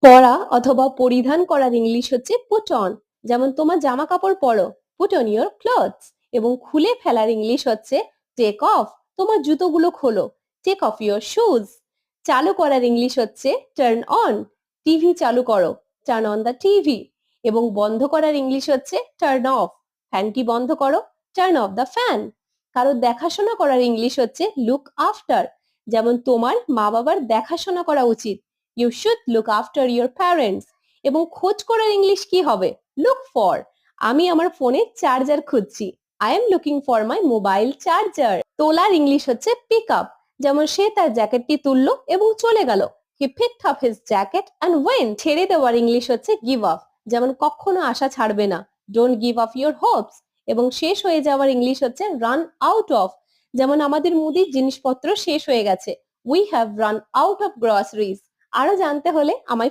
পরা অথবা পরিধান করার ইংলিশ হচ্ছে পুট অন। যেমন তোমার জামা কাপড় পরো, পুট অন ইওর ক্লথস। এবং খুলে ফেলার ইংলিশ হচ্ছে টেক অফ। তোমার জুতোগুলো খোলো, টেক অফ ইওর শুজ। চালু করার ইংলিশ হচ্ছে টার্ন অন। টিভি চালু করো, টার্ন অন দ্য টিভি। এবং বন্ধ করার ইংলিশ হচ্ছে টার্ন অফ। ফ্যানটি বন্ধ করো, টার্ন অফ দ্য ফ্যান। কারো দেখাশোনা করার ইংলিশ হচ্ছে লুক আফটার। যেমন তোমার মা বাবার দেখাশোনা করা উচিত, you should look after your parents. এবং খোঁজ করার ইংলিশ কি হবে? Look for. আমি আমার ফোনে চার্জার খুঁজছি, I am looking for my mobile charger. তোলার ইংলিশ হচ্ছে পিক আপ। যেমন সে তার জ্যাকেটটি তুললো এবং চলে গেল, he picked up his jacket and went. ছেড়ে দেওয়ার ইংলিশ হচ্ছে গিভ আপ। যেমন কখনো আশা ছাড়বে না, don't give up your Hopes. এবং শেষ হয়ে যাওয়ার ইংলিশ হচ্ছে রান আউট অফ। যেমন আমাদের মুদির জিনিসপত্র শেষ হয়ে গেছে, we have run out of groceries. আরো জানতে হলে আমায়